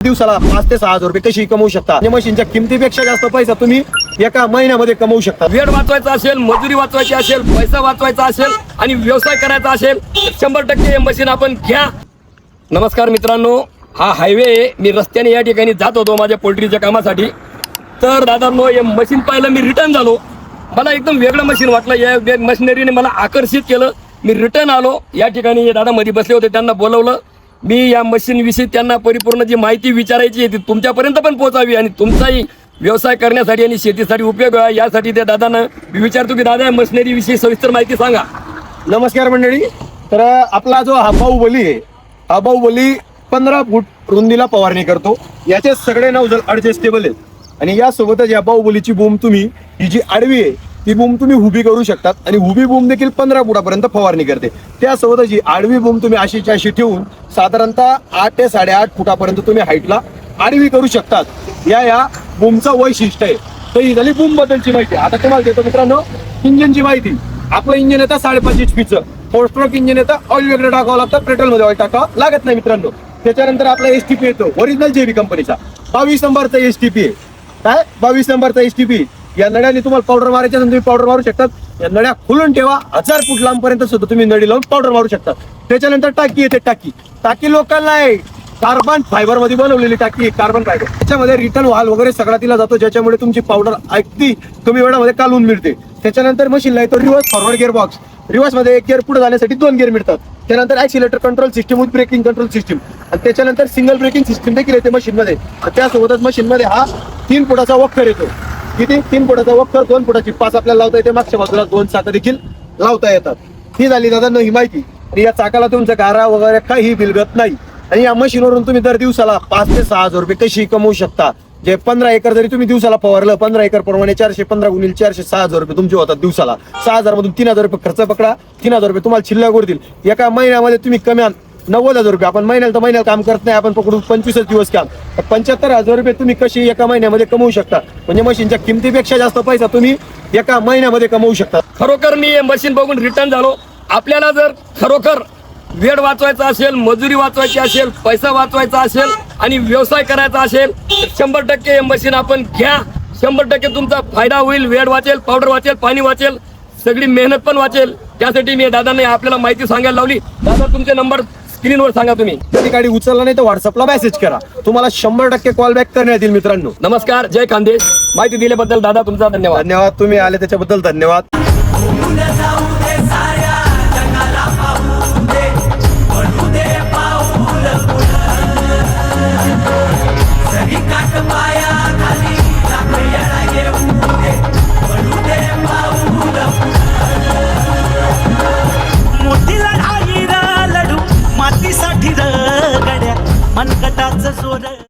दिवसाला 5 ते 6 हजार रुपये कशी कमवू शकता. या मशीनच्या किमतीपेक्षा जास्त पैसा तुम्ही एका महिन्यामध्ये कमवू शकता. वेळ वाचवायचा असेल, मजुरी वाचवायची असेल, पैसा वाचवायचा असेल आणि व्यवसाय करायचा असेल तर 100% हे मशीन आपण घ्या. नमस्कार मित्रांनो, हा हायवे मी रस्त्याने या ठिकाणी जात होतो माझ्या पोल्ट्रीच्या कामासाठी. तर दादांनो, हे मशीन पाहिलं, मी रिटर्न झालो. मला एकदम वेगळं मशीन वाटलं. या मशिनरीने मला आकर्षित केलं. मी रिटर्न आलो. या ठिकाणी दादा मध्ये बसले होते, त्यांना बोलवलं. मी या मशीनविषयी त्यांना परिपूर्ण जी माहिती विचारायची आहे ती तुमच्यापर्यंत पण पोहोचावी आणि तुमचाही व्यवसाय करण्यासाठी आणि शेतीसाठी उपयोग व्हावा यासाठी त्या दादांना मी विचारतो की दादा या मशिनरीविषयी सविस्तर माहिती सांगा. नमस्कार मंडळी. तर आपला जो हा बाहुबली आहे, हा बाहुबली 15 फूट रुंदीला फवारणी करतो. याचे सगळे नौजल ऍडजस्टेबल आहेत आणि यासोबतच या बाहुबलीची बूम तुम्ही ही जी आडवी आहे ती बूम तुम्ही उभी करू शकतात आणि उभी बूम देखील 15 फुटापर्यंत फवारणी करते. त्यासोबतच ही आडवी बूम तुम्ही अशीच्या अशी ठेवून साधारणतः 8 ते 8.5 फुटापर्यंत तुम्ही हाईटला आडवी करू शकतात. या बूमचं वैशिष्ट्य आहे. तर ही झाली बूम बद्दलची माहिती. आता तुम्हाला देतो मित्रांनो इंजिनची माहिती. आपलं इंजिन येतं 5.5 HP 4 स्ट्रोक इंजिन येतं. ऑइल वेगळं टाकावं लागतं, पेट्रोलमध्ये ऑइल टाकावं लागत नाही मित्रांनो. त्याच्यानंतर आपला STP येतो ओरिजिनल JB कंपनीचा 22 नंबरचा STP आहे. काय 22 नंबरचा STP. या नळ्याने तुम्हाला पावडर मारायच्या तुम्ही पावडर मारू शकतात. या नळ्या खोलून ठेवा, 1000 फूट लांबपर्यंत सुद्धा तुम्ही नळी लावून पावडर मारू शकतात. त्याच्यानंतर टाकी येते. टाकी लोकल नाही, कार्बन फायबर मध्ये बनवलेली टाकी. कार्बन फायबर त्याच्यामध्ये रिटर्न व्हाल वगैरे सगळा दिला जातो, ज्याच्यामुळे तुमची पावडर अगदी कमी वेळामध्ये कालवून मिळते. त्याच्यानंतर मशीनला येतो reverse forward gear box. Reverse मध्ये 1 गिअर पुढे जाण्यासाठी 2 गिअर मिळतात. त्यानंतर accelerator control system with braking control system आणि त्याच्यानंतर सिंगल ब्रेकिंग सिस्टीम देखील येते मशीनमध्ये. त्यासोबतच मशीनमध्ये हा 3 फुटाचा वक्कर येतो. किती 3 फुटाचा वक्कर, 2 फुटाची 5 आपल्याला लावता येते. मागच्या बाजूला 2 चाकं देखील लावता येतात. ही झाली दादा ही माहिती. आणि या चाकाला तुमचा गारा वगैरे काही बिलगत नाही. आणि या मशीनवरून तुम्ही दर दिवसाला 5 ते 6 हजार रुपये कशी कमवू शकता. जे 15 एकर जरी तुम्ही दिवसाला फवारलं, 15 एकर प्रमाणे 415 गुणिले 400 6 हजार रुपये तुमचे होतात दिवसाला. 6 हजार मधून 3 हजार रुपये खर्च पकडा, 3 हजार रुपये तुम्हाला शिल्लक उरतील. एका महिन्यामध्ये तुम्ही कमी 90 हजार रुपये, आपण महिन्याला काम करत नाही, आपण पकडू 25 दिवस काम, तर 75 हजार रुपये तुम्ही कशी एका महिन्यामध्ये कमवू शकता. म्हणजे मशीनच्या किमतीपेक्षा जास्त पैसा तुम्ही एका महिन्यामध्ये कमवू शकता. खरोखर मी हे मशीन बघून रिटर्न झालो. आपल्याला जर खरोखर वेळ वाचवायचा असेल, मजुरी वाचवायची असेल, पैसा वाचवायचा असेल आणि व्यवसाय करायचा असेल तर 100% हे मशीन आपण घ्या. 100% तुमचा फायदा होईल. वेळ वाचेल, पावडर वाचेल, पाणी वाचेल, सगळी मेहनत पण वाचेल. त्यासाठी मी दादांनी आपल्याला माहिती सांगायला लावली. दादा तुमचे नंबर स्क्रीनवर सांगा. तुम्ही कधी गाडी उचलला नाही तर व्हॉट्सअपला मेसेज करा, तुम्हाला 100% कॉल बॅक करण्यात येईल. मित्रांनो नमस्कार, जय खानदेश. माहिती दिल्याबद्दल दादा तुमचा धन्यवाद. धन्यवाद. तुम्ही आले त्याच्याबद्दल धन्यवाद. मोठी लढाई लढू मातीसाठी रगड्या मनगटाचं जोर.